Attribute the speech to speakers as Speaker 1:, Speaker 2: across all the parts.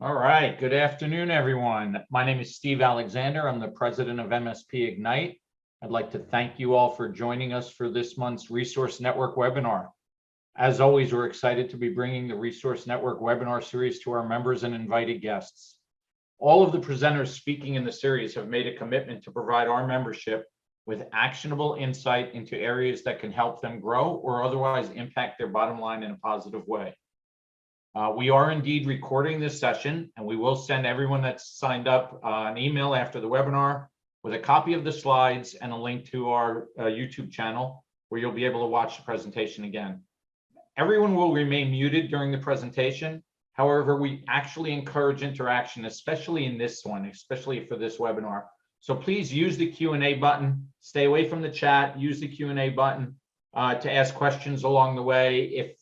Speaker 1: All right, good afternoon, everyone. My name is Steve Alexander. I'm the president of MSP Ignite. I'd like to thank you all for joining us for this month's Resource Network webinar. As always, we're excited to be bringing the Resource Network webinar series to our members and invited guests. All of the presenters speaking in the series have made a commitment to provide our membership with actionable insight into areas that can help them grow or otherwise impact their bottom line in a positive way. We are indeed recording this session, and we will send everyone that's signed up an email after the webinar with a copy of the slides and a link to our YouTube channel where you'll be able to watch the presentation again. Everyone will remain muted during the presentation. However, we actually encourage interaction, especially in this one, especially for this webinar. So please use the Q&A button, stay away from the chat, use the Q&A button to ask questions along the way.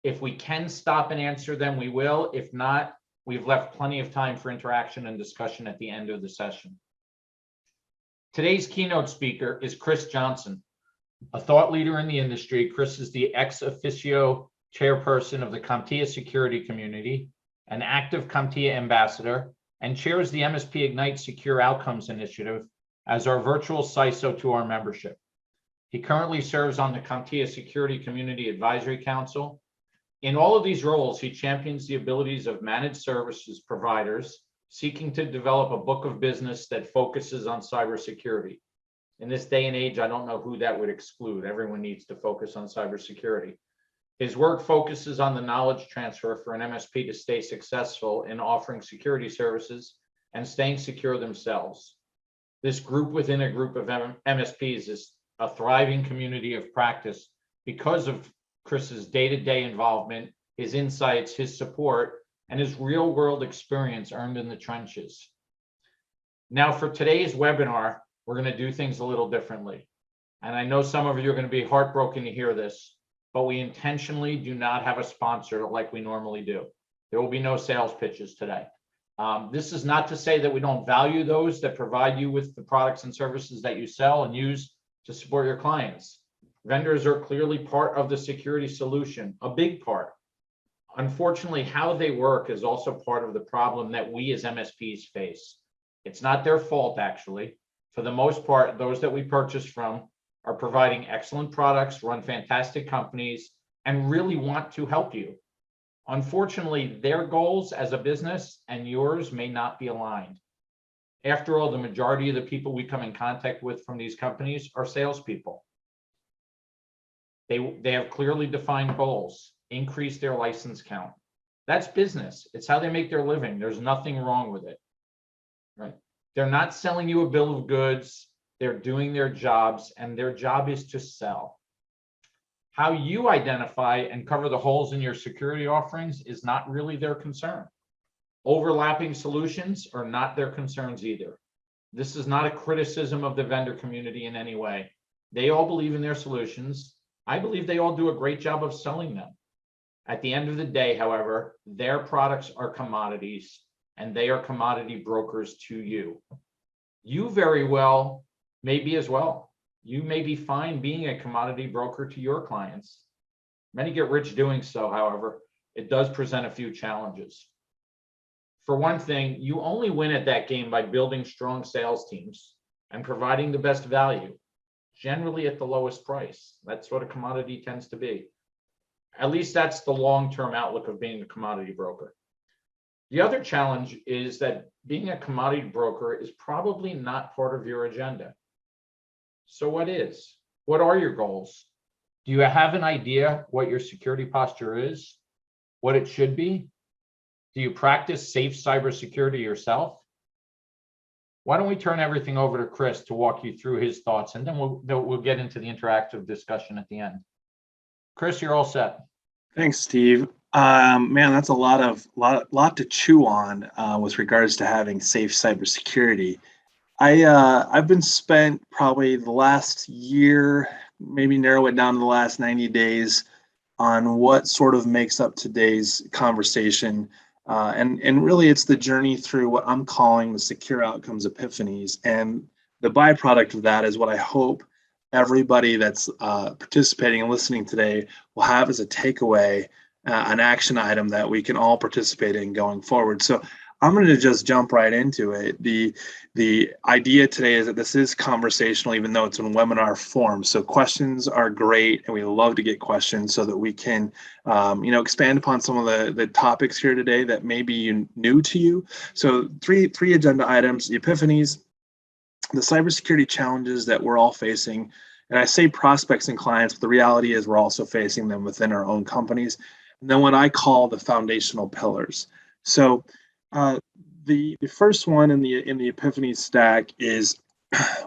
Speaker 1: If we can stop and answer them, we will. If not, we've left plenty of time for interaction and discussion at the end of the session. Today's keynote speaker is Chris Johnson, a thought leader in the industry. Chris is the ex officio chairperson of the CompTIA security community, an active CompTIA ambassador, and chairs the MSP Ignite Secure Outcomes Initiative as our virtual CISO to our membership. He currently serves on the CompTIA Security Community Advisory Council. In all of these roles, he champions the abilities of managed services providers seeking to develop a book of business that focuses on cybersecurity. In this day and age, I don't know who that would exclude. Everyone needs to focus on cybersecurity. His work focuses on the knowledge transfer for an MSP to stay successful in offering security services and staying secure themselves. This group within a group of MSPs is a thriving community of practice because of Chris's day-to-day involvement, his insights, his support, and his real-world experience earned in the trenches. Now, for today's webinar, we're going to do things a little differently. And I know some of you are going to be heartbroken to hear this, but we intentionally do not have a sponsor like we normally do. There will be no sales pitches today. This is not to say that we don't value those that provide you with the products and services that you sell and use to support your clients. Vendors are clearly part of the security solution, a big part. Unfortunately, how they work is also part of the problem that we as MSPs face. It's not their fault, actually. For the most part, those that we purchase from are providing excellent products, run fantastic companies, and really want to help you. Unfortunately, their goals as a business and yours may not be aligned. After all, the majority of the people we come in contact with from these companies are salespeople. They have clearly defined goals, increase their license count. That's business. It's how they make their living. There's nothing wrong with it, right? They're not selling you a bill of goods. They're doing their jobs, and their job is to sell. How you identify and cover the holes in your security offerings is not really their concern. Overlapping solutions are not their concerns either. This is not a criticism of the vendor community in any way. They all believe in their solutions. I believe they all do a great job of selling them. At the end of the day, however, their products are commodities, and they are commodity brokers to you. You very well may be as well. You may be fine being a commodity broker to your clients. Many get rich doing so, however. It does present a few challenges. For one thing, you only win at that game by building strong sales teams and providing the best value, generally at the lowest price. That's what a commodity tends to be. At least that's the long-term outlook of being a commodity broker. The other challenge is that being a commodity broker is probably not part of your agenda. So what is? What are your goals? Do you have an idea what your security posture is? What it should be? Do you practice safe cybersecurity yourself? Why don't we turn everything over to Chris to walk you through his thoughts, and then we'll get into the interactive discussion at the end. Chris, you're all set.
Speaker 2: Thanks, Steve. Man, that's a lot to chew on with regards to having safe cybersecurity. I've been spent probably the last year, maybe narrow it down to the last 90 days, on what sort of makes up today's conversation. And really, it's the journey through what I'm calling the secure outcomes epiphanies. And the byproduct of that is what I hope everybody that's participating and listening today will have as a takeaway, an action item that we can all participate in going forward. So I'm going to just jump right into it. The idea today is that this is conversational, even though it's in webinar form. So questions are great, and we love to get questions so that we can, expand upon some of the topics here today that may be new to you. So three agenda items: the epiphanies, the cybersecurity challenges that we're all facing. And I say prospects and clients, but the reality is we're also facing them within our own companies. And then what I call the foundational pillars. So the first one in the epiphany stack is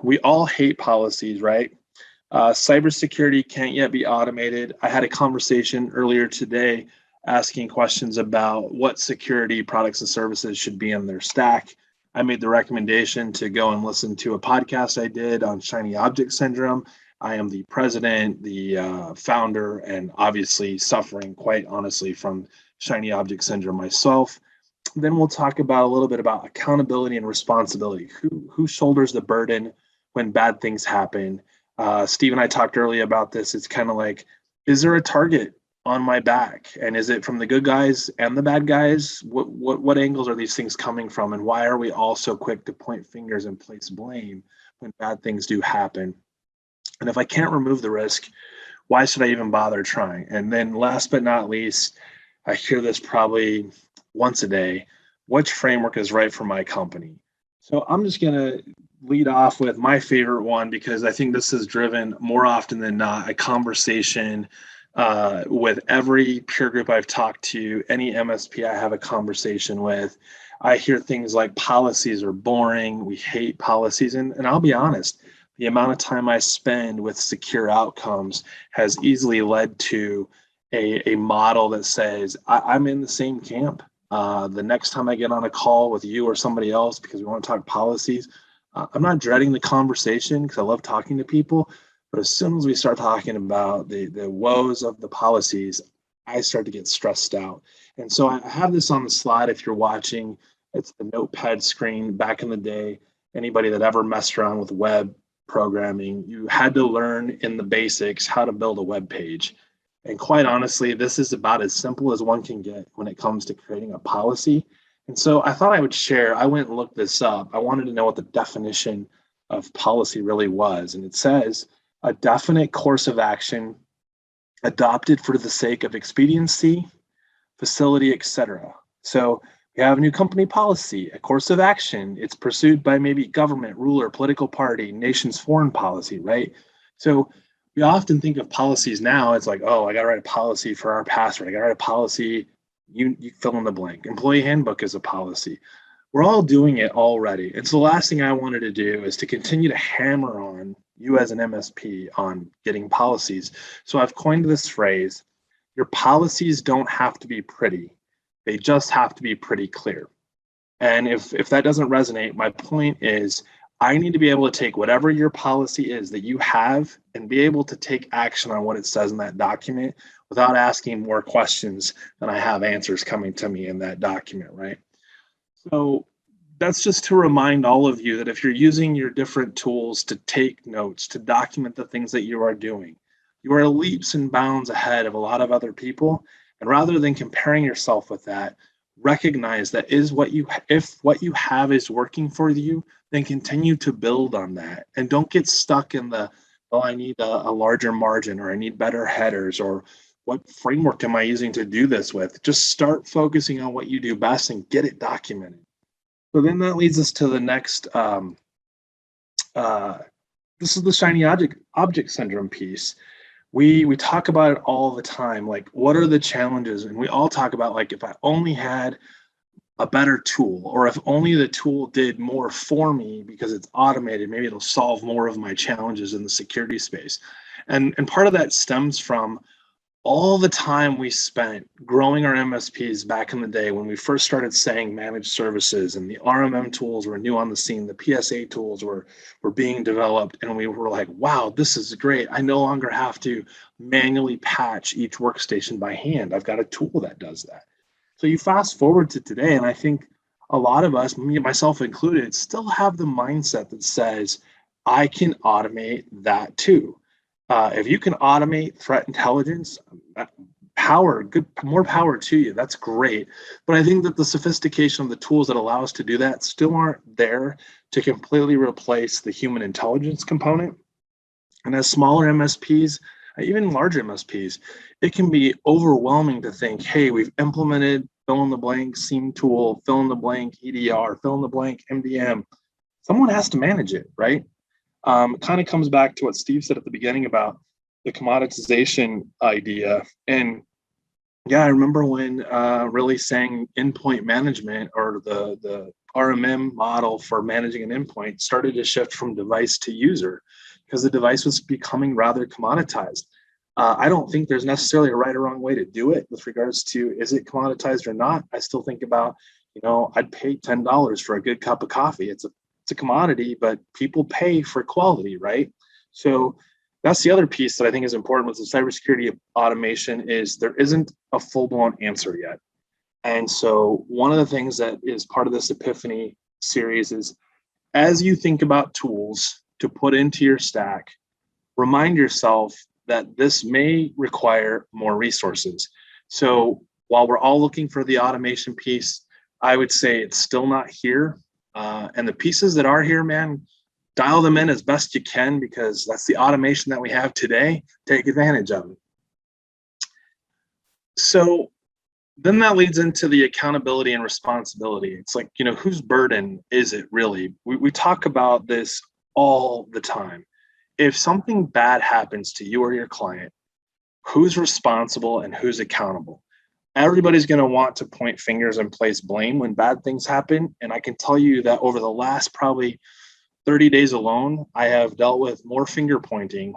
Speaker 2: we all hate policies, right? Cybersecurity can't yet be automated. I had a conversation earlier today asking questions about what security products and services should be in their stack. I made the recommendation to go and listen to a podcast I did on shiny object syndrome. I am the president, the founder, and obviously suffering, quite honestly, from shiny object syndrome myself. Then we'll talk about a little bit about accountability and responsibility. Who shoulders the burden when bad things happen? Steve and I talked earlier about this. It's kind of like, is there a target on my back? And is it from the good guys and the bad guys? What angles are these things coming from? And why are we all so quick to point fingers and place blame when bad things do happen? And if I can't remove the risk, why should I even bother trying? And then last but not least, I hear this probably once a day: which framework is right for my company? So I'm just going to lead off with my favorite one, because I think this has driven more often than not a conversation with every peer group I've talked to, any MSP I have a conversation with. I hear things like policies are boring, we hate policies. And I'll be honest, the amount of time I spend with secure outcomes has easily led to a model that says I'm in the same camp. The next time I get on a call with you or somebody else because we want to talk policies, I'm not dreading the conversation because I love talking to people. But as soon as we start talking about the woes of the policies, I start to get stressed out. And so I have this on the slide if you're watching. It's the notepad screen. Back in the day, anybody that ever messed around with web programming, you had to learn in the basics how to build a web page. And quite honestly, this is about as simple as one can get when it comes to creating a policy. And so I thought I would share. I went and looked this up. I wanted to know what the definition of policy really was. And it says a definite course of action adopted for the sake of expediency, facility, etc. So we have a new company policy, a course of action. It's pursued by maybe government, ruler, political party, nation's foreign policy, right? So we often think of policies now, it's like, oh, I got to write a policy for our password. I got to write a policy, you fill in the blank. Employee handbook is a policy. We're all doing it already. And so the last thing I wanted to do is to continue to hammer on you as an MSP on getting policies. So I've coined this phrase: your policies don't have to be pretty. They just have to be pretty clear. And if that doesn't resonate, my point is I need to be able to take whatever your policy is that you have and be able to take action on what it says in that document without asking more questions than I have answers coming to me in that document, right? So that's just to remind all of you that if you're using your different tools to take notes, to document the things that you are doing, you are leaps and bounds ahead of a lot of other people. And rather than comparing yourself with that, recognize that if what you have is working for you, then continue to build on that. And don't get stuck in I need a larger margin, or I need better headers, or what framework am I using to do this with? Just start focusing on what you do best and get it documented. So then that leads us to the next, this is the shiny object syndrome piece. We talk about it all the time. Like, what are the challenges? And we all talk about, like, if I only had a better tool, or if only the tool did more for me because it's automated, maybe it'll solve more of my challenges in the security space. And part of that stems from all the time we spent growing our MSPs back in the day when we first started saying managed services, and the RMM tools were new on the scene, the PSA tools were being developed, and we were like, wow, this is great. I no longer have to manually patch each workstation by hand. I've got a tool that does that. So you fast forward to today, and I think a lot of us, me, myself included, still have the mindset that says, I can automate that too. If you can automate threat intelligence, more power to you. That's great. But I think that the sophistication of the tools that allow us to do that still aren't there to completely replace the human intelligence component. And as smaller MSPs, even larger MSPs, it can be overwhelming to think, hey, we've implemented fill in the blank SIEM tool, fill in the blank EDR, fill in the blank MDM. Someone has to manage it, right? It kind of comes back to what Steve said at the beginning about the commoditization idea. And yeah, I remember when really saying endpoint management or the RMM model for managing an endpoint started to shift from device to user because the device was becoming rather commoditized. I don't think there's necessarily a right or wrong way to do it with regards to is it commoditized or not. I still think about, I'd pay $10 for a good cup of coffee. It's a commodity, but people pay for quality, right? So that's the other piece that I think is important with the cybersecurity automation is there isn't a full-blown answer yet. And so one of the things that is part of this Epiphany series is as you think about tools to put into your stack, remind yourself that this may require more resources. So while we're all looking for the automation piece, I would say it's still not here. And the pieces that are here, man, dial them in as best you can because that's the automation that we have today. Take advantage of it. So then that leads into the accountability and responsibility. It's like, whose burden is it really? We talk about this all the time. If something bad happens to you or your client, who's responsible and who's accountable? Everybody's going to want to point fingers and place blame when bad things happen. And I can tell you that over the last probably 30 days alone, I have dealt with more finger pointing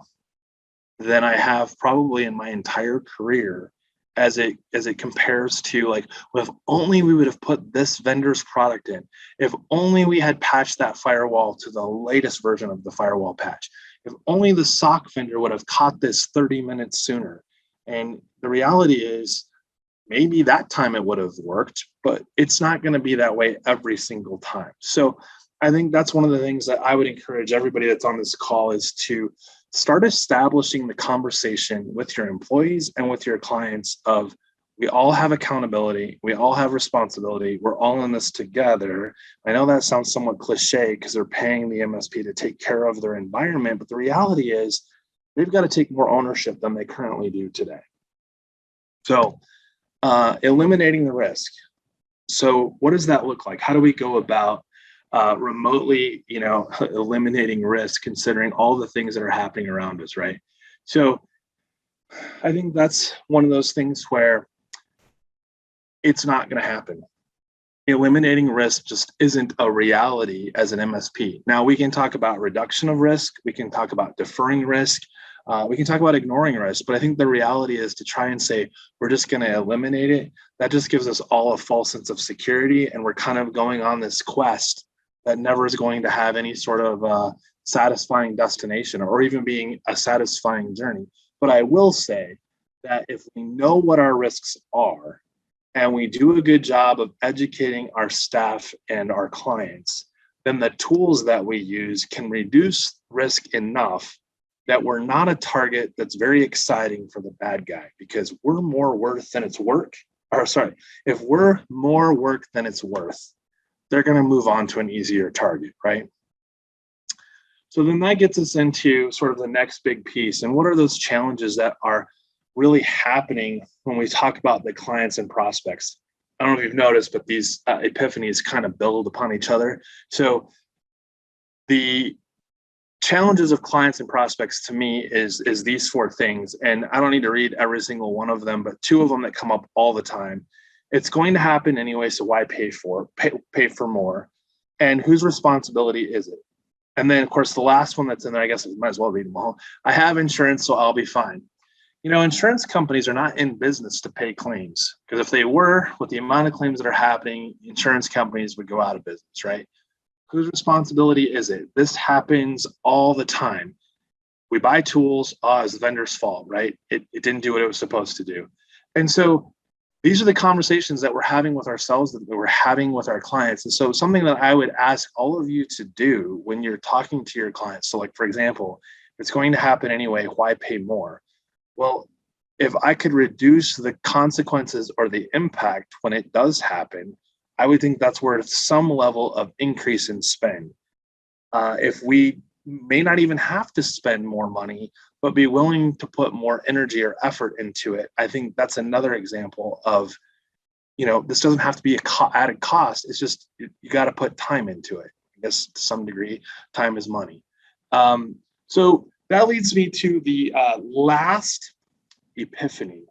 Speaker 2: than I have probably in my entire career as it compares to like, well, if only we would have put this vendor's product in, if only we had patched that firewall to the latest version of the firewall patch, if only the SOC vendor would have caught this 30 minutes sooner. And the reality is maybe that time it would have worked, but it's not going to be that way every single time. So I think that's one of the things that I would encourage everybody that's on this call is to start establishing the conversation with your employees and with your clients of we all have accountability, we all have responsibility, we're all in this together. I know that sounds somewhat cliche because they're paying the MSP to take care of their environment, but the reality is they've got to take more ownership than they currently do today. So eliminating the risk. So what does that look like? How do we go about remotely, eliminating risk, considering all the things that are happening around us, right? So I think that's one of those things where it's not going to happen. Eliminating risk just isn't a reality as an MSP. Now we can talk about reduction of risk. We can talk about deferring risk. We can talk about ignoring risk, but I think the reality is to try and say, we're just going to eliminate it. That just gives us all a false sense of security. And we're kind of going on this quest that never is going to have any sort of satisfying destination or even being a satisfying journey. But I will say that if we know what our risks are and we do a good job of educating our staff and our clients, then the tools that we use can reduce risk enough that we're not a target that's very exciting for the bad guy because we're more worth than it's work. Or sorry, if we're more work than it's worth, they're going to move on to an easier target, right? So then that gets us into sort of the next big piece. And what are those challenges that are really happening when we talk about the clients and prospects? I don't know if you've noticed, but these epiphanies kind of build upon each other. So the challenges of clients and prospects to me is these four things. And I don't need to read every single one of them, but two of them that come up all the time. It's going to happen anyway, so why pay for more? And whose responsibility is it? And then, of course, the last one that's in there, I guess I might as well read them all. I have insurance, so I'll be fine. Insurance companies are not in business to pay claims because if they were, with the amount of claims that are happening, insurance companies would go out of business, right? Whose responsibility is it? This happens all the time. We buy tools, it's the vendor's fault, right? It didn't do what it was supposed to do. And so these are the conversations that we're having with ourselves, that we're having with our clients. And so something that I would ask all of you to do when you're talking to your clients. So like, for example, if it's going to happen anyway, why pay more? Well, if I could reduce the consequences or the impact when it does happen, I would think that's worth some level of increase in spend. If we may not even have to spend more money, but be willing to put more energy or effort into it, I think that's another example of, this doesn't have to be added cost. It's just you got to put time into it. I guess to some degree, time is money. So that leads me to the last epiphany,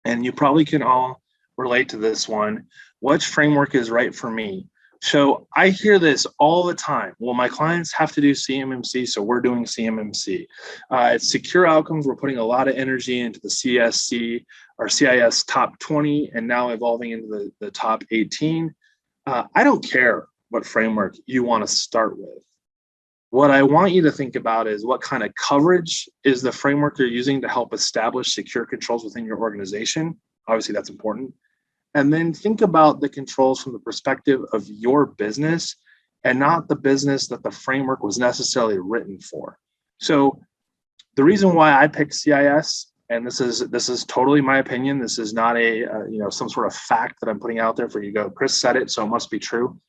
Speaker 2: and you probably can all relate to this one. Which framework is right for me? So I hear this all the time. Well, my clients have to do CMMC, so we're doing CMMC. It's secure outcomes. We're putting a lot of energy into the CSC or CIS top 20, and now evolving into the top 18. I don't care what framework you want to start with. What I want you to think about is what kind of coverage is the framework you're using to help establish secure controls within your organization. Obviously, that's important. And then think about the controls from the perspective of your business and not the business that the framework was necessarily written for. So the reason why I picked CIS, and this is totally my opinion, this is not some sort of fact that I'm putting out there for you to go, Chris said it, so it must be true.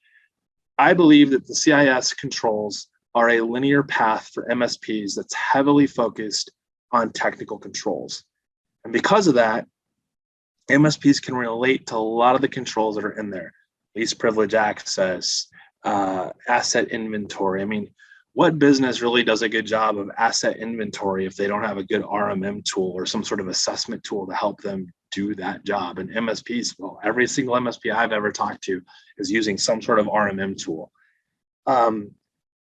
Speaker 2: I believe that the CIS controls are a linear path for MSPs that's heavily focused on technical controls. And because of that, MSPs can relate to a lot of the controls that are in there. Least privilege access, asset inventory. I mean, what business really does a good job of asset inventory if they don't have a good RMM tool or some sort of assessment tool to help them do that job? And MSPs, well, every single MSP I've ever talked to is using some sort of RMM tool.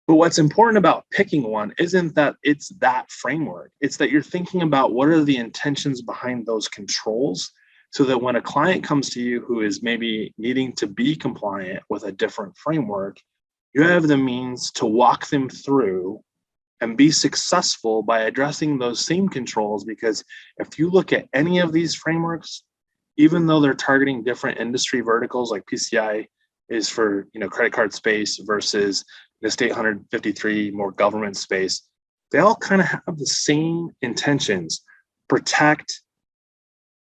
Speaker 2: But what's important about picking one isn't that it's that framework. It's that you're thinking about what are the intentions behind those controls, so that when a client comes to you who is maybe needing to be compliant with a different framework, you have the means to walk them through and be successful by addressing those same controls. Because if you look at any of these frameworks, even though they're targeting different industry verticals, like PCI is for credit card space versus the state 153 more government space, they all kind of have the same intentions: protect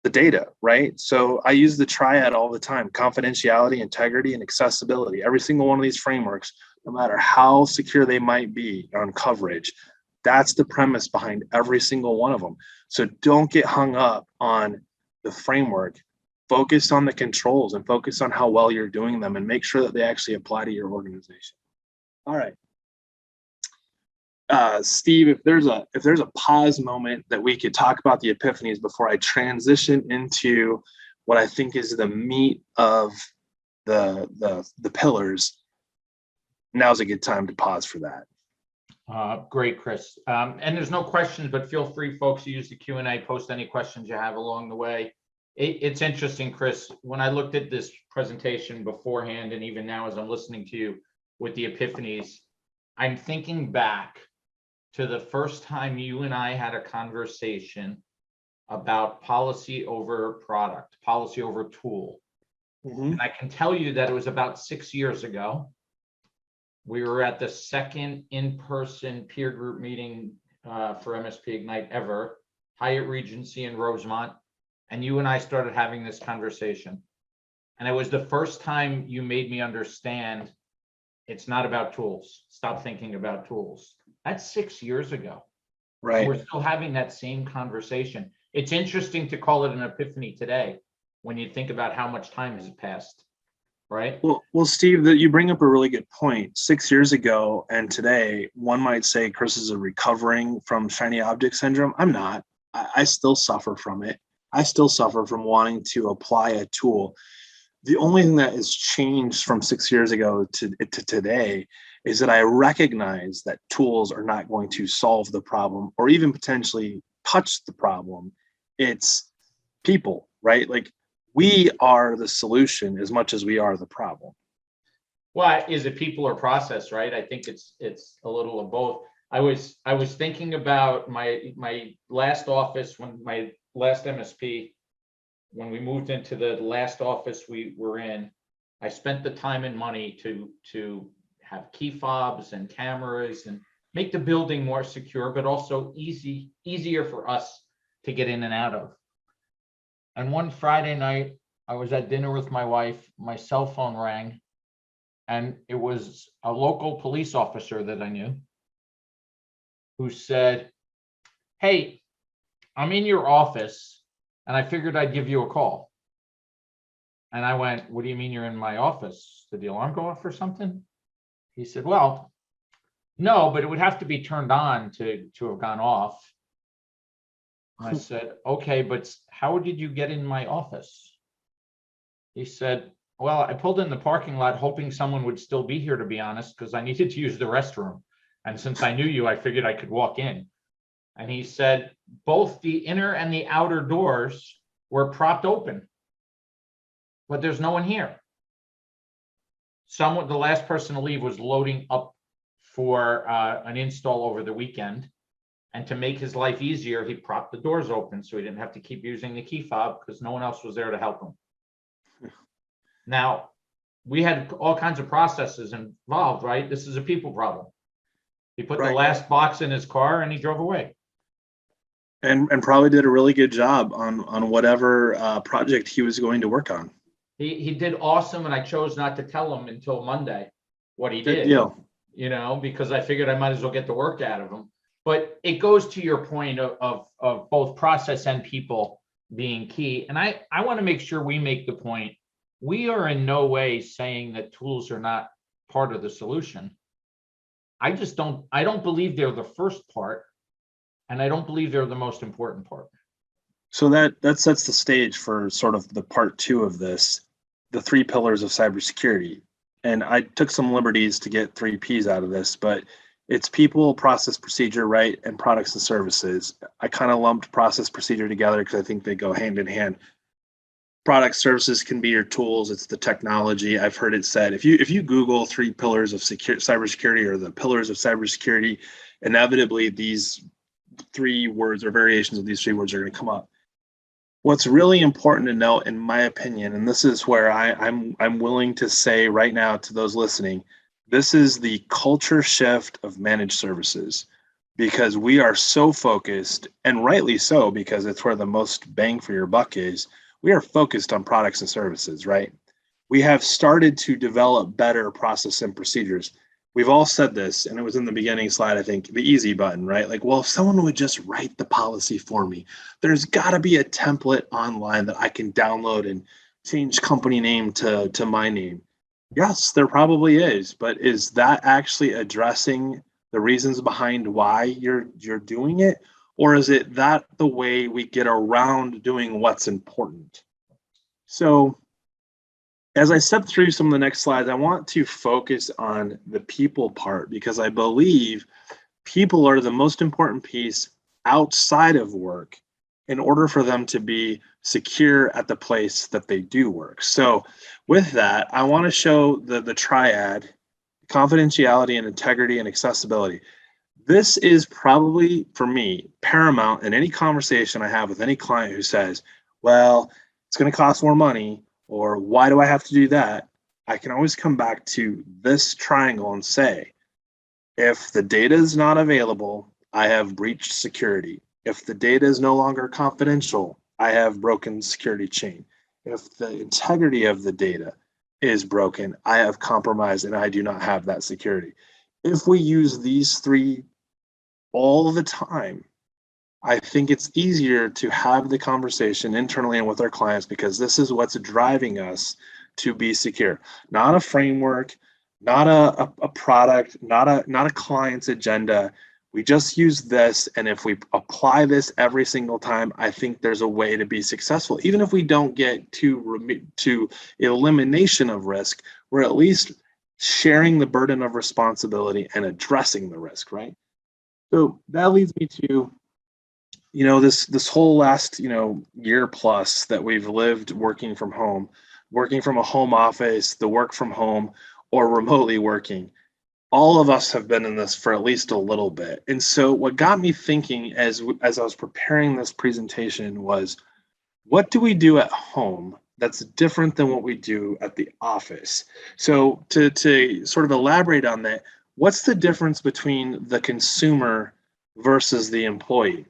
Speaker 2: the data, right? So I use the triad all the time: confidentiality, integrity, and accessibility. Every single one of these frameworks, no matter how secure they might be on coverage, that's the premise behind every single one of them. So don't get hung up on the framework. Focus on the controls and focus on how well you're doing them, and make sure that they actually apply to your organization. All right. Steve, if there's a pause moment that we could talk about the epiphanies before I transition into what I think is the meat of the pillars, now's a good time to pause for that.
Speaker 1: Great, Chris. And there's no questions, but feel free, folks, to use the Q&A, post any questions you have along the way. It's interesting, Chris, when I looked at this presentation beforehand, and even now as I'm listening to you with the epiphanies, I'm thinking back to the first time you and I had a conversation about policy over product, policy over tool.
Speaker 2: Mm-hmm.
Speaker 1: And I can tell you that it was about 6 years ago. We were at the second in-person peer group meeting for MSP Ignite ever, Hyatt Regency in Rosemont. And you and I started having this conversation. And it was the first time you made me understand it's not about tools. Stop thinking about tools. That's 6 years ago.
Speaker 2: Right.
Speaker 1: And we're still having that same conversation. It's interesting to call it an epiphany today when you think about how much time has passed, right?
Speaker 2: Well, Steve, that you bring up a really good point. 6 years ago and today, one might say Chris is recovering from shiny object syndrome. I'm not. I still suffer from it. I still suffer from wanting to apply a tool. The only thing that has changed from 6 years ago to today is that I recognize that tools are not going to solve the problem or even potentially touch the problem. It's people, right? Like, we are the solution as much as we are the problem.
Speaker 1: Well, is it people or process, right? I think it's a little of both. I was thinking about my last office, when my last MSP, when we moved into the last office we were in, I spent the time and money to have key fobs and cameras and make the building more secure, but also easier for us to get in and out of. And one Friday night, I was at dinner with my wife, my cell phone rang, and it was a local police officer that I knew who said, "Hey, I'm in your office and I figured I'd give you a call." And I went, "What do you mean you're in my office? Did the alarm go off or something?" He said, "Well, no, but it would have to be turned on to have gone off." And I said, "Okay, but how did you get in my office?" He said, "Well, I pulled in the parking lot hoping someone would still be here, to be honest, because I needed to use the restroom. And since I knew you, I figured I could walk in." And he said, both the inner and the outer doors were propped open, but there's no one here. The last person to leave was loading up for an install over the weekend. And to make his life easier, he propped the doors open so he didn't have to keep using the key fob because no one else was there to help him. Now, we had all kinds of processes involved, right? This is a people problem. He put the last box in his car and he drove away.
Speaker 2: And probably did a really good job on whatever project he was going to work on.
Speaker 1: He did awesome, and I chose not to tell him until Monday what he did.
Speaker 2: Good deal.
Speaker 1: Because I figured I might as well get the work out of him. But it goes to your point of both process and people being key. And I want to make sure we make the point. We are in no way saying that tools are not part of the solution. I don't believe they're the first part, and I don't believe they're the most important part.
Speaker 2: So that sets the stage for sort of the part two of this, the 3 pillars of cybersecurity. And I took some liberties to get 3 P's out of this, but it's people, process, procedure, right? And products and services. I kind of lumped process, procedure together because I think they go hand in hand. Product services can be your tools. It's the technology. I've heard it said, if you Google 3 pillars of cybersecurity or the pillars of cybersecurity, inevitably these 3 words or variations of these 3 words are going to come up. What's really important to note, in my opinion, and this is where I'm willing to say right now to those listening, this is the culture shift of managed services, because we are so focused, and rightly so, because it's where the most bang for your buck is. We are focused on products and services, right? We have started to develop better process and procedures. We've all said this, and it was in the beginning slide, I think, the easy button, right? Like, well, if someone would just write the policy for me, there's got to be a template online that I can download and change company name to my name. Yes, there probably is, but is that actually addressing the reasons behind why you're doing it? Or is it that the way we get around doing what's important? So as I step through some of the next slides, I want to focus on the people part, because I believe people are the most important piece outside of work in order for them to be secure at the place that they do work. So with that, I want to show the triad: confidentiality and integrity and accessibility. This is probably, for me, paramount in any conversation I have with any client who says, well, it's going to cost more money, or why do I have to do that? I can always come back to this triangle and say, if the data is not available, I have breached security. If the data is no longer confidential, I have broken security chain. If the integrity of the data is broken, I have compromised and I do not have that security. If we use these 3 all the time, I think it's easier to have the conversation internally and with our clients, because this is what's driving us to be secure. Not a framework, not a product, not a client's agenda. We just use this, and if we apply this every single time, I think there's a way to be successful. Even if we don't get to elimination of risk, we're at least sharing the burden of responsibility and addressing the risk, right? So that leads me to, this whole last, year plus that we've lived working from home, working from a home office, the work from home, or remotely working. All of us have been in this for at least a little bit. And so what got me thinking as I was preparing this presentation was, what do we do at home that's different than what we do at the office? So to sort of elaborate on that, what's the difference between the consumer versus the employee?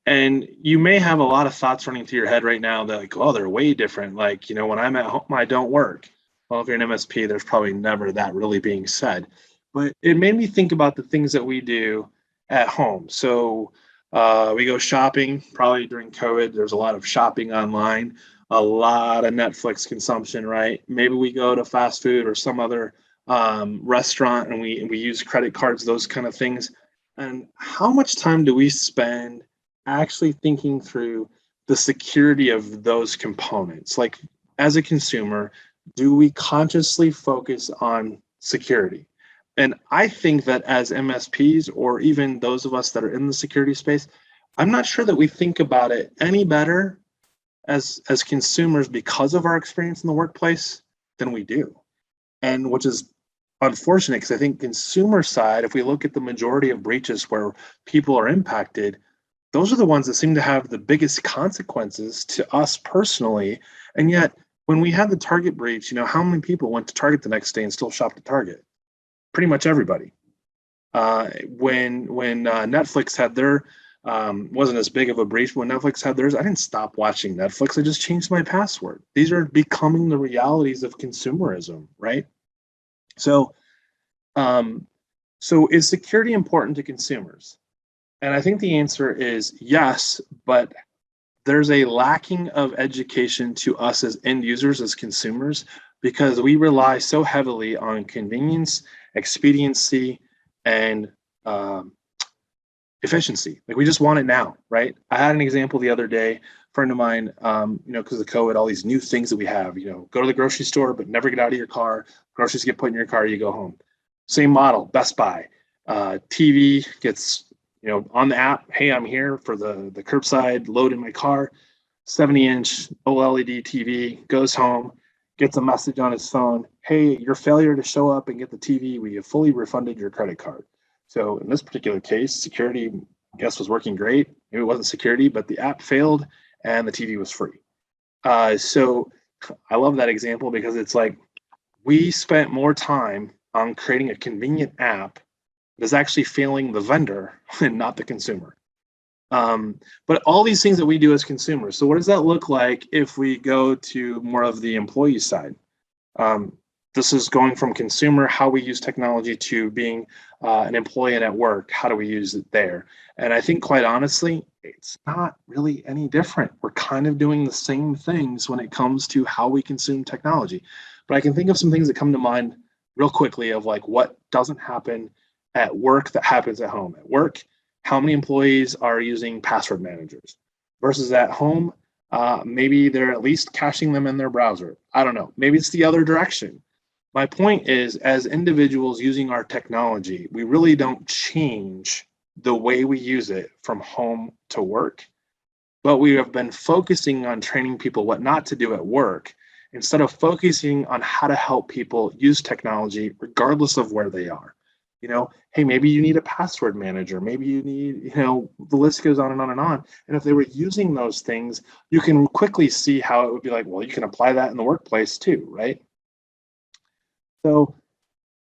Speaker 2: And you may have a lot of thoughts running through your head right now that like, oh, they're way different. Like, when I'm at home, I don't work. Well, if you're an MSP, there's probably never that really being said. But it made me think about the things that we do at home. So we go shopping, probably during COVID, there's a lot of shopping online, a lot of Netflix consumption, right? Maybe we go to fast food or some other restaurant and we use credit cards, those kind of things. And how much time do we spend actually thinking through the security of those components? Like, as a consumer, do we consciously focus on security? And I think that as MSPs, or even those of us that are in the security space, I'm not sure that we think about it any better as consumers because of our experience in the workplace than we do. And which is unfortunate, because I think consumer side, if we look at the majority of breaches where people are impacted, those are the ones that seem to have the biggest consequences to us personally. And yet, when we had the Target breach, how many people went to Target the next day and still shopped at Target? Pretty much everybody. When Netflix had their, wasn't as big of a breach, when Netflix had theirs, I didn't stop watching Netflix. I just changed my password. These are becoming the realities of consumerism, right? So, so is security important to consumers? And I think the answer is yes, but there's a lacking of education to us as end users, as consumers, because we rely so heavily on convenience, expediency, and efficiency. Like, we just want it now, right? I had an example the other day, a friend of mine, because of COVID, all these new things that we have, go to the grocery store, but never get out of your car. Groceries get put in your car, you go home. Same model, Best Buy. TV gets, on the app, hey, I'm here for the curbside load in my car. 70-inch OLED TV, goes home, gets a message on his phone, hey, your failure to show up and get the TV, we have fully refunded your credit card. So in this particular case, security, I guess, was working great. Maybe it wasn't security, but the app failed and the TV was free. So I love that example, because it's like, we spent more time on creating a convenient app that is actually failing the vendor and not the consumer. But all these things that we do as consumers. So what does that look like if we go to more of the employee side? This is going from consumer, how we use technology, to being an employee and at work, how do we use it there? And I think, quite honestly, it's not really any different. We're kind of doing the same things when it comes to how we consume technology. But I can think of some things that come to mind real quickly of like what doesn't happen at work that happens at home. At work, how many employees are using password managers versus at home? Maybe they're at least caching them in their browser. I don't know. Maybe it's the other direction. My point is, as individuals using our technology, we really don't change the way we use it from home to work, but we have been focusing on training people what not to do at work instead of focusing on how to help people use technology regardless of where they are. Hey, maybe you need a password manager. Maybe you need, the list goes on and on and on. And if they were using those things, you can quickly see how it would be like, well, you can apply that in the workplace too, right? So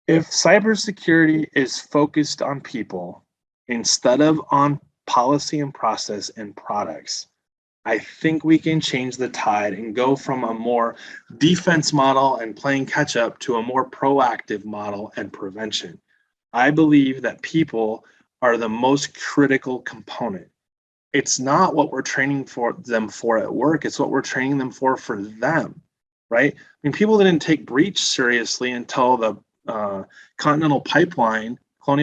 Speaker 2: if cybersecurity is focused on people instead of on policy and process and products, I think we can change the tide and go from a more defense model and playing catch up to a more proactive model and prevention. I believe that people are the most critical component. It's not what we're training them for at work, it's what we're training them for them, right? I mean, people didn't take breach seriously until the Colonial Pipeline, and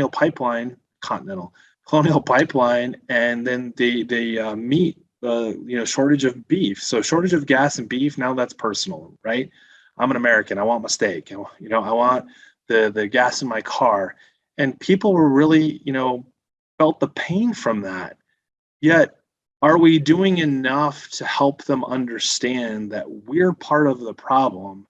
Speaker 2: then the meat, shortage of beef. So shortage of gas and beef, now that's personal, right? I'm an American, I want my steak, I want the gas in my car. And people were really, felt the pain from that. Yet, are we doing enough to help them understand that we're part of the problem,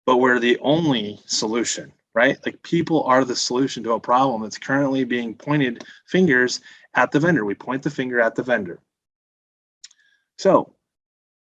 Speaker 2: but we're the only solution, right? Like, people are the solution to a problem that's currently being pointed fingers at the vendor. We point the finger at the vendor. So,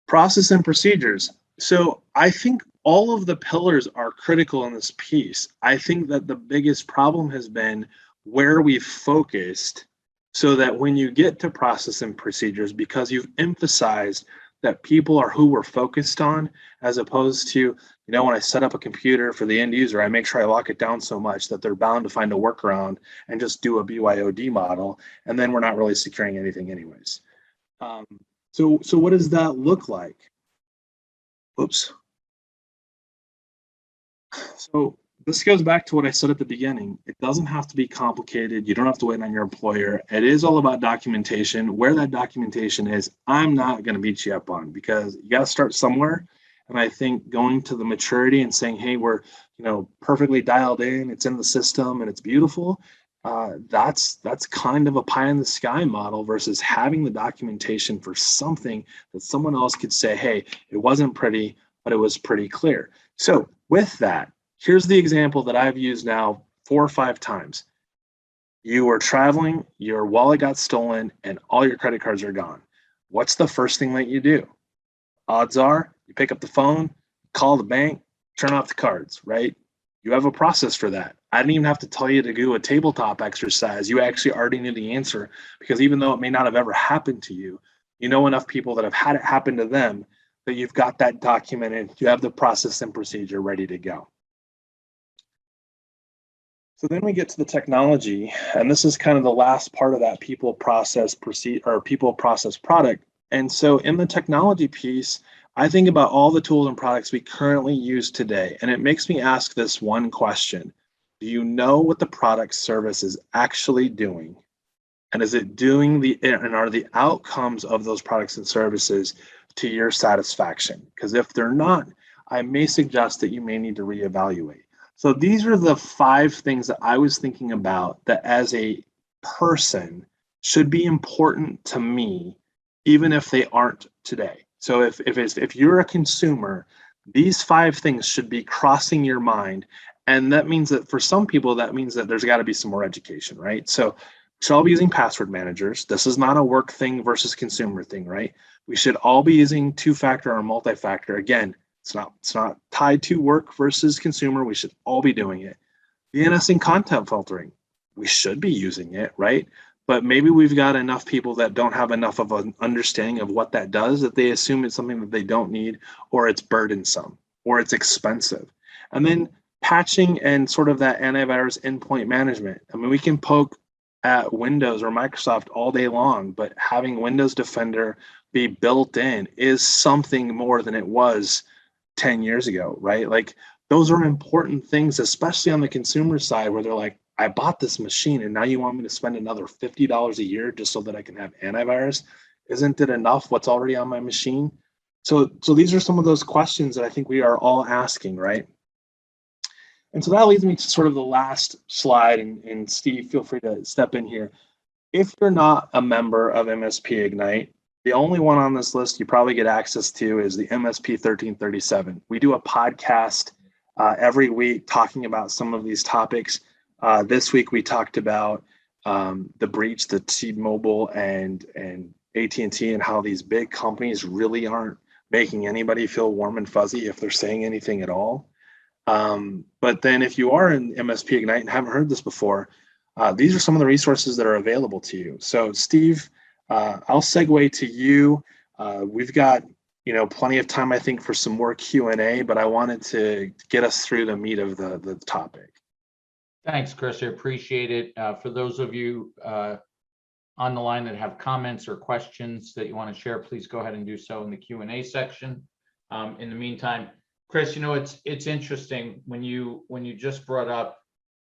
Speaker 2: process and procedures. So I think all of the pillars are critical in this piece. I think that the biggest problem has been where we've focused so that when you get to process and procedures, because you've emphasized that people are who we're focused on, as opposed to, when I set up a computer for the end user, I make sure I lock it down so much that they're bound to find a workaround and just do a BYOD model, and then we're not really securing anything anyways. So what does that look like? Oops. So this goes back to what I said at the beginning. It doesn't have to be complicated. You don't have to wait on your employer. It is all about documentation. Where that documentation is, I'm not going to beat you up on, because you got to start somewhere. And I think going to the maturity and saying, hey, we're perfectly dialed in, it's in the system and it's beautiful. That's kind of a pie in the sky model versus having the documentation for something that someone else could say, hey, it wasn't pretty, but it was pretty clear. So with that, here's the example that I've used now 4 or 5 times. You were traveling, your wallet got stolen, and all your credit cards are gone. What's the first thing that you do? Odds are you pick up the phone, call the bank, turn off the cards, right? You have a process for that. I didn't even have to tell you to do a tabletop exercise. You actually already knew the answer, because even though it may not have ever happened to you, you know enough people that have had it happen to them that you've got that documented. You have the process and procedure ready to go. So then we get to the technology, and this is kind of the last part of that people process product. And so in the technology piece, I think about all the tools and products we currently use today, and it makes me ask this one question. Do you know what the product service is actually doing? And is it doing and are the outcomes of those products and services to your satisfaction? Because if they're not, I may suggest that you may need to reevaluate. So these are the 5 things that I was thinking about that as a person should be important to me, even if they aren't today. So if you're a consumer, these 5 things should be crossing your mind. And that means that for some people, that means that there's got to be some more education, right? So we should all be using password managers. This is not a work thing versus consumer thing, right? We should all be using 2-factor or multi-factor. Again, it's not tied to work versus consumer. We should all be doing it. DNS and content filtering, we should be using it, right? But maybe we've got enough people that don't have enough of an understanding of what that does, that they assume it's something that they don't need, or it's burdensome, or it's expensive. And then patching and sort of that antivirus endpoint management. I mean, we can poke at Windows or Microsoft all day long, but having Windows Defender be built in is something more than it was 10 years ago, right? Like, those are important things, especially on the consumer side, where they're like, I bought this machine and now you want me to spend another $50 a year just so that I can have antivirus? Isn't it enough what's already on my machine? So these are some of those questions that I think we are all asking, right? And so that leads me to sort of the last slide, and Steve, feel free to step in here. If you're not a member of MSP Ignite, the only one on this list you probably get access to is the MSP 1337. We do a podcast every week talking about some of these topics. This week we talked about the breach, the T-Mobile and AT&T, and how these big companies really aren't making anybody feel warm and fuzzy if they're saying anything at all. But then if you are in MSP Ignite and haven't heard this before, these are some of the resources that are available to you. So Steve, I'll segue to you. We've got plenty of time, I think, for some more Q&A, but I wanted to get us through the meat of the topic.
Speaker 1: Thanks, Chris. I appreciate it. For those of you on the line that have comments or questions that you want to share, please go ahead and do so in the Q&A section. In the meantime, Chris, it's interesting when you just brought up.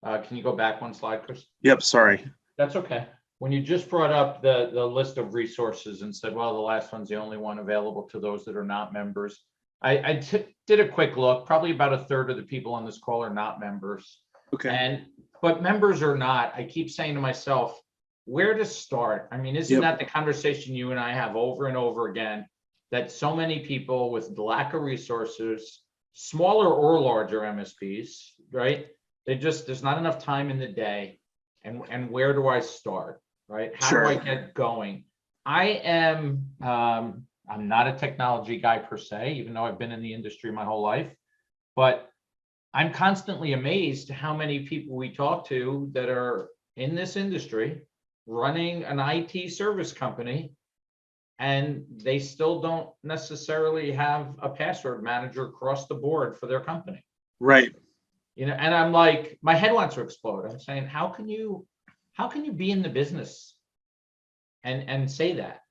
Speaker 1: Can you go back one slide, Chris?
Speaker 2: Yep, sorry.
Speaker 1: That's okay. When you just brought up the list of resources and said, well, the last one's the only one available to those that are not members, I did a quick look. Probably about 1/3 of the people on this call are not members.
Speaker 2: Okay.
Speaker 1: But members or not, I keep saying to myself, where to start? I mean, isn't that the conversation you and I have over and over again, that so many people with the lack of resources, smaller or larger MSPs, right? There's not enough time in the day. And where do I start, right? How do I get going? I'm not a technology guy per se, even though I've been in the industry my whole life, but I'm constantly amazed how many people we talk to that are in this industry, running an IT service company and they still don't necessarily have a password manager across the board for their company.
Speaker 2: Right.
Speaker 1: And I'm like, my head wants to explode. I'm saying, how can you be in the business and say that?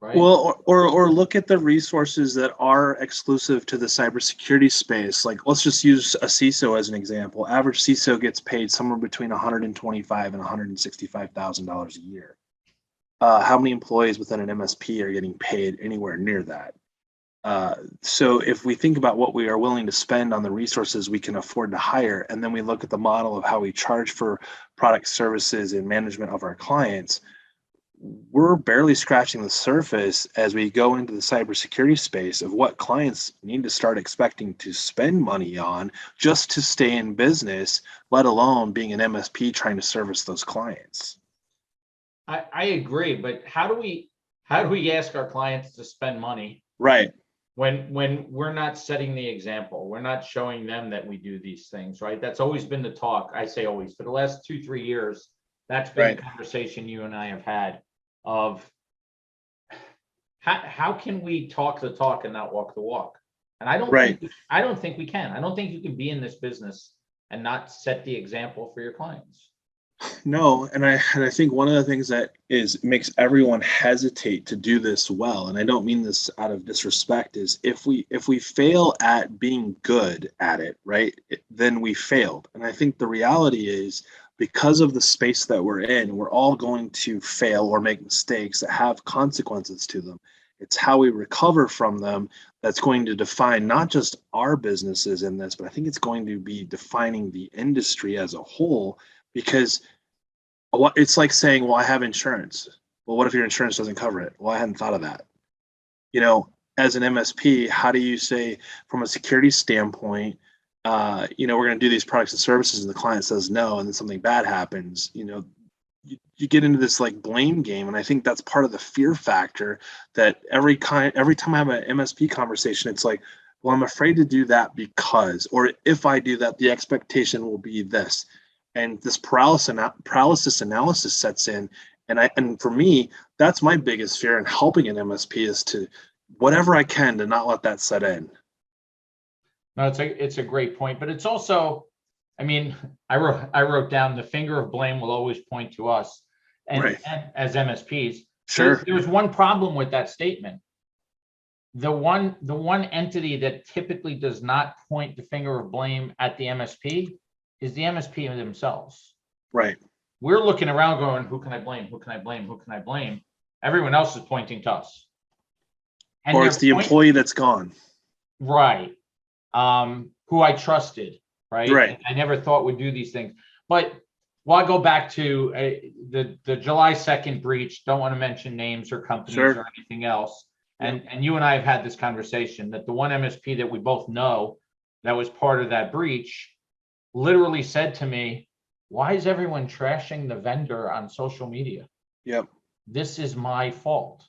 Speaker 1: Right.
Speaker 2: Well, or look at the resources that are exclusive to the cybersecurity space. Like, let's just use a CISO as an example. Average CISO gets paid somewhere between $125,000 and $165,000 a year. How many employees within an MSP are getting paid anywhere near that? So if we think about what we are willing to spend on the resources we can afford to hire, and then we look at the model of how we charge for product, services, and management of our clients, we're barely scratching the surface as we go into the cybersecurity space of what clients need to start expecting to spend money on just to stay in business, let alone being an MSP trying to service those clients.
Speaker 1: I agree, but how do we ask our clients to spend money
Speaker 2: Right.
Speaker 1: when we're not setting the example? We're not showing them that we do these things, right? That's always been the talk. I say always, for the last 2-3 years, that's been
Speaker 2: Right.
Speaker 1: the conversation you and I have had of how can we talk the talk and not walk the walk? And I don't
Speaker 2: Right.
Speaker 1: think we can. I don't think you can be in this business and not set the example for your clients.
Speaker 2: No, and I think one of the things that makes everyone hesitate to do this well, and I don't mean this out of disrespect, is if we fail at being good at it, right, then we failed. And I think the reality is, because of the space that we're in, we're all going to fail or make mistakes that have consequences to them. It's how we recover from them that's going to define not just our businesses in this, but I think it's going to be defining the industry as a whole. Because it's like saying, well, I have insurance. Well, what if your insurance doesn't cover it? Well, I hadn't thought of that. As an MSP, how do you say from a security standpoint, we're going to do these products and services and the client says no, and then something bad happens, you get into this like blame game. And I think that's part of the fear factor that every time I have an MSP conversation, it's like, well, I'm afraid to do that because, or if I do that, the expectation will be this. And this paralysis analysis sets in. And for me, that's my biggest fear in helping an MSP is to whatever I can to not let that set in.
Speaker 1: No, it's a great point, but it's also, I mean, I wrote down the finger of blame will always point to us, and,
Speaker 2: Right.
Speaker 1: and as MSPs,
Speaker 2: Sure.
Speaker 1: There's one problem with that statement. The one entity that typically does not point the finger of blame at the MSP is the MSP themselves.
Speaker 2: Right.
Speaker 1: We're looking around going, who can I blame? Who can I blame? Who can I blame? Everyone else is pointing to us. And
Speaker 2: or it's the employee that's gone.
Speaker 1: Right. Who I trusted, right?
Speaker 2: Right.
Speaker 1: I never thought would do these things. But I go back to the July 2nd breach, don't want to mention names or companies
Speaker 2: Sure.
Speaker 1: or anything else. And you and I have had this conversation that the one MSP that we both know that was part of that breach literally said to me, why is everyone trashing the vendor on social media?
Speaker 2: Yep.
Speaker 1: This is my fault.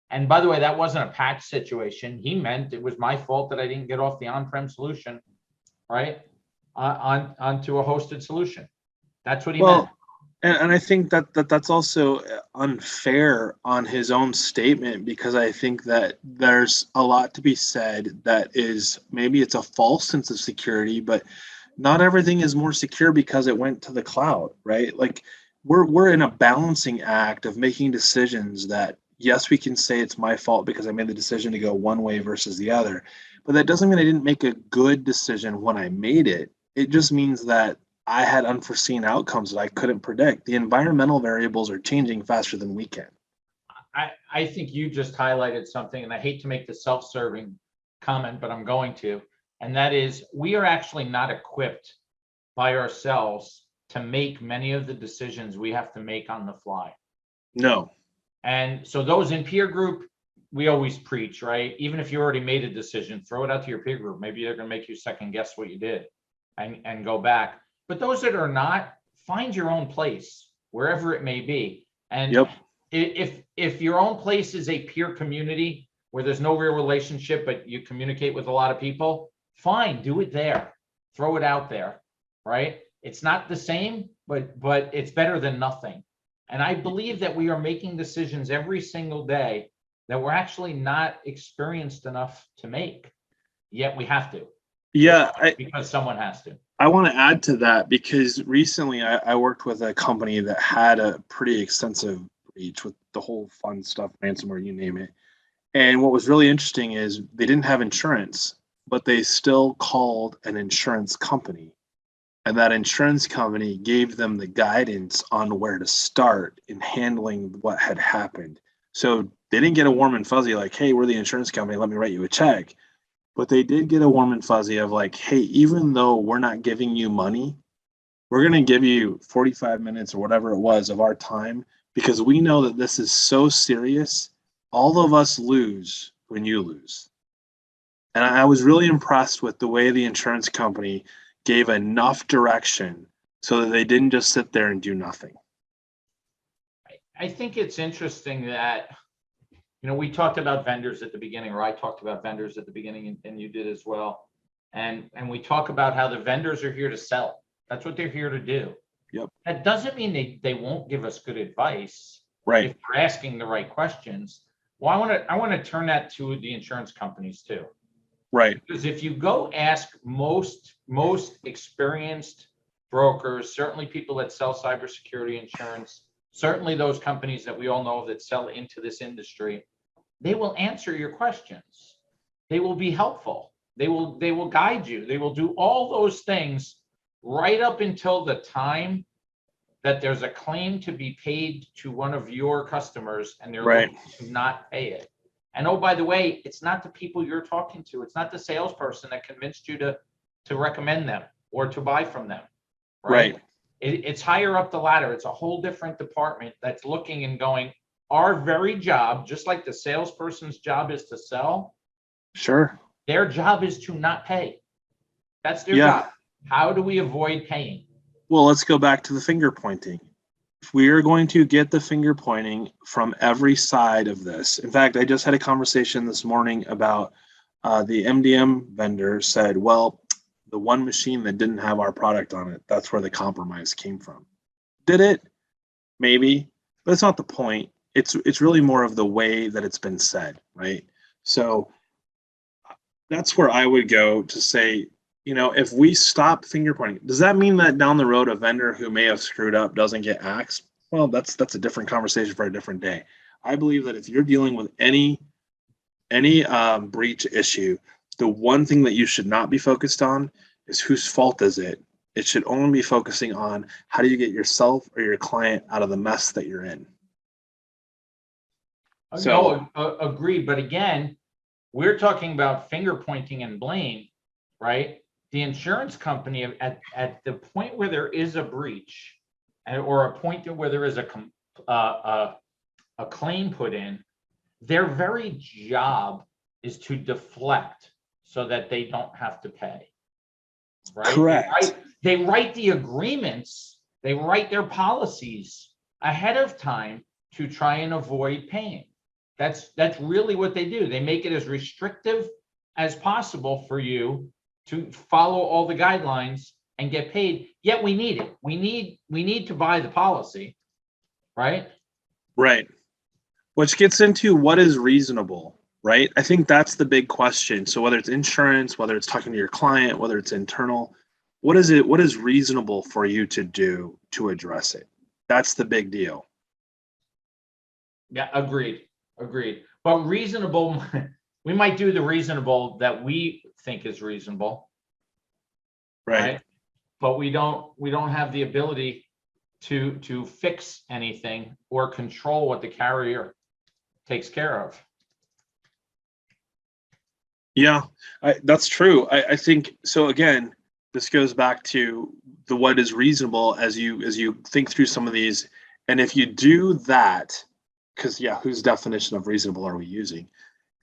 Speaker 1: And by the way, that wasn't a patch situation. He meant it was my fault that I didn't get off the on-prem solution, right, onto a hosted solution. That's what he meant.
Speaker 2: And I think that's also unfair on his own statement, because I think that there's a lot to be said that is, maybe it's a false sense of security, but not everything is more secure because it went to the cloud, right? Like we're in a balancing act of making decisions that, yes, we can say it's my fault because I made the decision to go one way versus the other, but that doesn't mean I didn't make a good decision when I made it. It just means that I had unforeseen outcomes that I couldn't predict. The environmental variables are changing faster than we can.
Speaker 1: I think you just highlighted something, and I hate to make the self-serving comment, but I'm going to, and that is we are actually not equipped by ourselves to make many of the decisions we have to make on the fly.
Speaker 2: No.
Speaker 1: And so those in peer group, we always preach, right? Even if you already made a decision, throw it out to your peer group. Maybe they're going to make you second guess what you did and go back. But those that are not, find your own place, wherever it may be. And
Speaker 2: Yep.
Speaker 1: if your own place is a peer community where there's no real relationship, but you communicate with a lot of people, fine, do it there. Throw it out there, right? It's not the same, but it's better than nothing. And I believe that we are making decisions every single day that we're actually not experienced enough to make, yet we have to.
Speaker 2: Yeah,
Speaker 1: Because someone has to.
Speaker 2: I want to add to that because recently I worked with a company that had a pretty extensive breach with the whole fun stuff, ransomware, you name it. And what was really interesting is they didn't have insurance, but they still called an insurance company. And that insurance company gave them the guidance on where to start in handling what had happened. So they didn't get a warm and fuzzy like, hey, we're the insurance company, let me write you a check. But they did get a warm and fuzzy of like, hey, even though we're not giving you money, we're going to give you 45 minutes or whatever it was of our time because we know that this is so serious. All of us lose when you lose. And I was really impressed with the way the insurance company gave enough direction so that they didn't just sit there and do nothing.
Speaker 1: I think it's interesting that, we talked about vendors at the beginning, or I talked about vendors at the beginning, and you did as well. And we talk about how the vendors are here to sell. That's what they're here to do.
Speaker 2: Yep.
Speaker 1: That doesn't mean they won't give us good advice.
Speaker 2: Right.
Speaker 1: If we're asking the right questions. Well, I want to turn that to the insurance companies too.
Speaker 2: Right.
Speaker 1: Because if you go ask most experienced brokers, certainly people that sell cybersecurity insurance, certainly those companies that we all know that sell into this industry, they will answer your questions. They will be helpful. They will guide you. They will do all those things right up until the time that there's a claim to be paid to one of your customers and they're
Speaker 2: right.
Speaker 1: looking to not pay it. And oh, by the way, it's not the people you're talking to. It's not the salesperson that convinced you to recommend them or to buy from them. Right. It's higher up the ladder. It's a whole different department that's looking and going, our very job, just like the salesperson's job is to sell.
Speaker 2: Sure.
Speaker 1: Their job is to not pay. That's their job. How do we avoid paying?
Speaker 2: Well, let's go back to the finger pointing. If we are going to get the finger pointing from every side of this. In fact, I just had a conversation this morning about the MDM vendor said, well, the one machine that didn't have our product on it, that's where the compromise came from. Did it? Maybe, but it's not the point. It's really more of the way that it's been said, right? So that's where I would go to say, if we stop finger pointing, does that mean that down the road a vendor who may have screwed up doesn't get axed? Well, that's a different conversation for a different day. I believe that if you're dealing with any breach issue, the one thing that you should not be focused on is whose fault is it. It should only be focusing on how do you get yourself or your client out of the mess that you're in.
Speaker 1: So, agreed. But again, we're talking about finger pointing and blame, right? The insurance company at the point where there is a breach or a point where there is a claim put in, their very job is to deflect so that they don't have to pay. Right?
Speaker 2: Correct.
Speaker 1: They write the agreements, they write their policies ahead of time to try and avoid paying. That's really what they do. They make it as restrictive as possible for you to follow all the guidelines and get paid. Yet we need it. We need to buy the policy, right?
Speaker 2: Right. Which gets into what is reasonable, right? I think that's the big question. So whether it's insurance, whether it's talking to your client, whether it's internal, what is reasonable for you to do to address it? That's the big deal.
Speaker 1: Yeah, agreed. But reasonable, we might do the reasonable that we think is reasonable. Right? But we don't have the ability to fix anything or control what the carrier takes care of.
Speaker 2: Yeah, that's true. I think so. Again, this goes back to the what is reasonable as you think through some of these. And if you do that, because whose definition of reasonable are we using?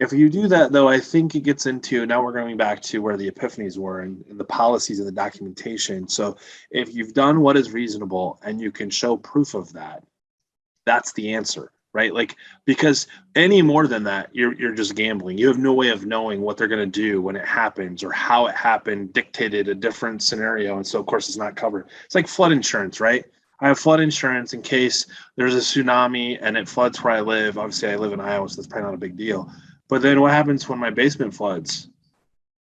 Speaker 2: If you do that, though, I think it gets into, now we're going back to where the epiphanies were and the policies and the documentation. So if you've done what is reasonable and you can show proof of that, that's the answer. right? Like, because any more than that, you're just gambling. You have no way of knowing what they're going to do when it happens or how it happened dictated a different scenario. And so, of course, it's not covered. It's like flood insurance, right? I have flood insurance in case there's a tsunami and it floods where I live. Obviously, I live in Iowa, so that's probably not a big deal. But then what happens when my basement floods?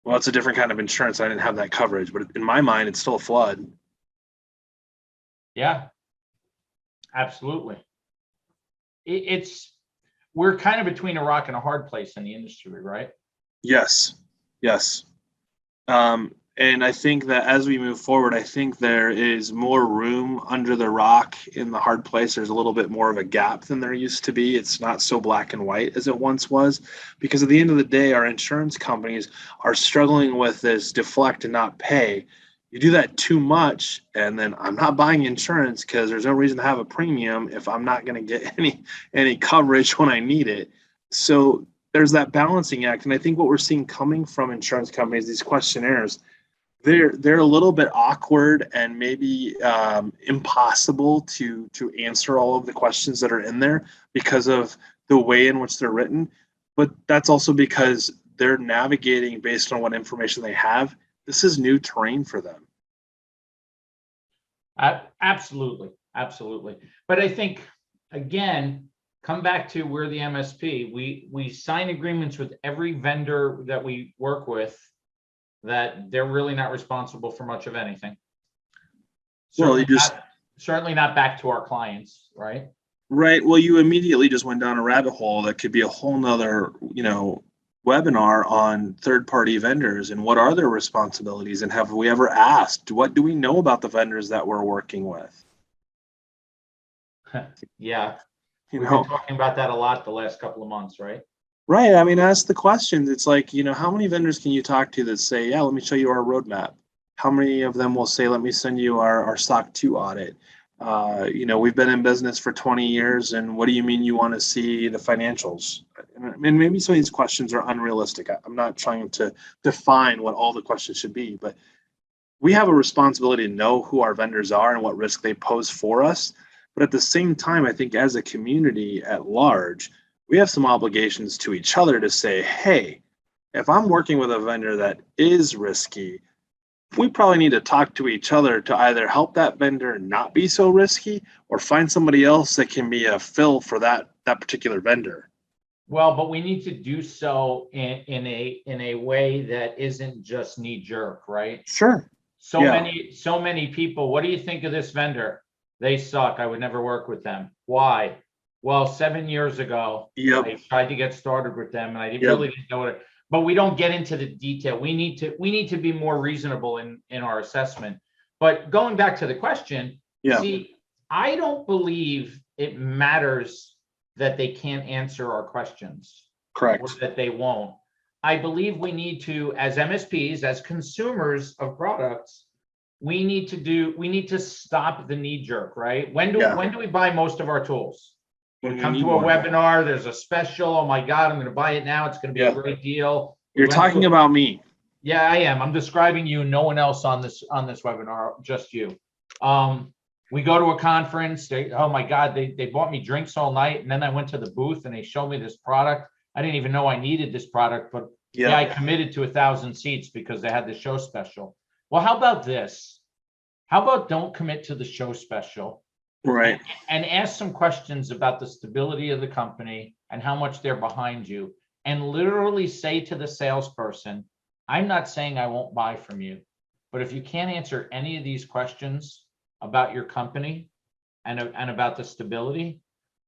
Speaker 2: Well, it's a different kind of insurance. I didn't have that coverage, but in my mind, it's still a flood.
Speaker 1: Yeah, absolutely. It's we're kind of between a rock and a hard place in the industry, right?
Speaker 2: Yes, yes. And I think that as we move forward, I think there is more room under the rock in the hard place. There's a little bit more of a gap than there used to be. It's not so black and white as it once was, because at the end of the day, our insurance companies are struggling with this deflect and not pay. You do that too much, and then I'm not buying insurance because there's no reason to have a premium if I'm not going to get any coverage when I need it. So there's that balancing act. And I think what we're seeing coming from insurance companies, these questionnaires, they're a little bit awkward and maybe impossible to answer all of the questions that are in there because of the way in which they're written. But that's also because they're navigating based on what information they have. This is new terrain for them.
Speaker 1: Absolutely, absolutely. But I think, again, come back to we're the MSP. We sign agreements with every vendor that we work with that they're really not responsible for much of anything.
Speaker 2: Well,
Speaker 1: Certainly not back to our clients, right?
Speaker 2: Right. Well, you immediately just went down a rabbit hole that could be a whole nother, webinar on third-party vendors and what are their responsibilities, and have we ever asked, what do we know about the vendors that we're working with?
Speaker 1: Yeah, we've been talking about that a lot the last couple of months, right?
Speaker 2: Right. I mean, ask the questions. It's like, how many vendors can you talk to that say, yeah, let me show you our roadmap? How many of them will say, let me send you our SOC 2 audit? We've been in business for 20 years, and what do you mean you want to see the financials? And maybe some of these questions are unrealistic. I'm not trying to define what all the questions should be, but we have a responsibility to know who our vendors are and what risk they pose for us. But at the same time, I think as a community at large, we have some obligations to each other to say, hey, if I'm working with a vendor that is risky, we probably need to talk to each other to either help that vendor not be so risky or find somebody else that can be a fill for that particular vendor.
Speaker 1: Well, but we need to do so in a way that isn't just knee jerk, right?
Speaker 2: Sure.
Speaker 1: So many people, what do you think of this vendor? They suck. I would never work with them. Why? Well, 7 years ago, I tried to get started with them, and I really didn't know it. But we don't get into the detail. We need to be more reasonable in our assessment. But going back to the question, see, I don't believe it matters that they can't answer our questions.
Speaker 2: Correct.
Speaker 1: Or that they won't. I believe we need to, as MSPs, as consumers of products, we need to stop the knee jerk, right? When do we buy most of our tools? We come to a webinar, there's a special, oh my God, I'm going to buy it now. It's going to be a great deal.
Speaker 2: You're talking about me.
Speaker 1: Yeah, I am. I'm describing you, no one else on this webinar, just you. We go to a conference, oh my God, they bought me drinks all night, and then I went to the booth and they showed me this product. I didn't even know I needed this product, but I committed to 1,000 seats because they had the show special. Well, how about this? How about don't commit to the show special?
Speaker 2: Right.
Speaker 1: And ask some questions about the stability of the company and how much they're behind you. And literally say to the salesperson, I'm not saying I won't buy from you, but if you can't answer any of these questions about your company and about the stability,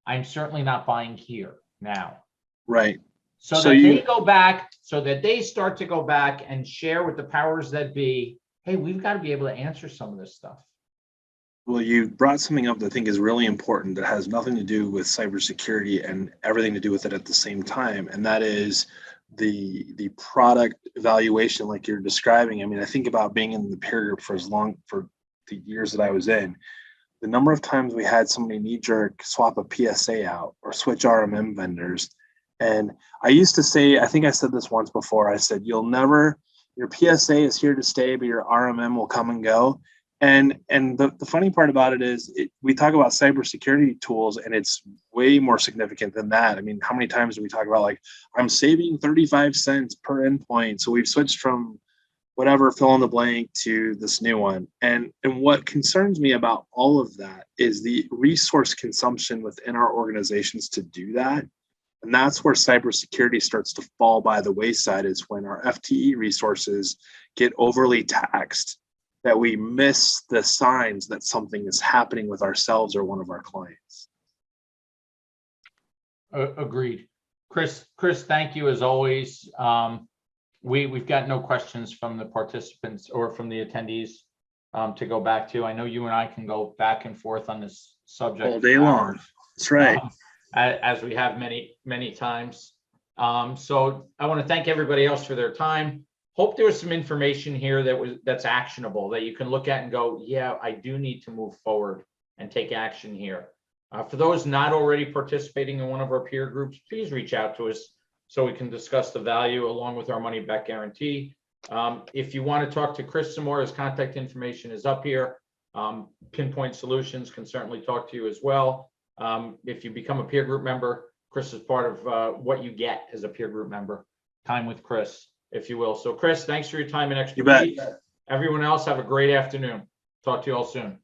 Speaker 1: I'm certainly not buying here now.
Speaker 2: Right.
Speaker 1: So that they go back, so that they start to go back and share with the powers that be, hey, we've got to be able to answer some of this stuff.
Speaker 2: Well, you brought something up that I think is really important that has nothing to do with cybersecurity and everything to do with it at the same time. And that is the product evaluation, like you're describing. I mean, I think about being in the peer group for the years that I was in. The number of times we had somebody knee-jerk swap a PSA out or switch RMM vendors. And I used to say, I think I said this once before, I said, your PSA is here to stay, but your RMM will come and go. And the funny part about it is we talk about cybersecurity tools, and it's way more significant than that. I mean, how many times do we talk about, like, I'm saving 35 cents per endpoint? So we've switched from whatever, fill in the blank, to this new one. And what concerns me about all of that is the resource consumption within our organizations to do that. And that's where cybersecurity starts to fall by the wayside, is when our FTE resources get overly taxed, that we miss the signs that something is happening with ourselves or one of our clients.
Speaker 1: Agreed. Chris, thank you as always. We've got no questions from the participants or from the attendees to go back to. I know you and I can go back and forth on this subject
Speaker 2: All day long. That's right.
Speaker 1: As we have many times. So I want to thank everybody else for their time. Hope there was some information here that's actionable, that you can look at and go, yeah, I do need to move forward and take action here. For those not already participating in one of our peer groups, please reach out to us so we can discuss the value along with our money back guarantee. If you want to talk to Chris some more, his contact information is up here. Pinpoint Solutions can certainly talk to you as well. If you become a peer group member, Chris is part of what you get as a peer group member. Time with Chris, if you will. So Chris, thanks for your time and expertise.
Speaker 2: You bet.
Speaker 1: Everyone else, have a great afternoon. Talk to you all soon.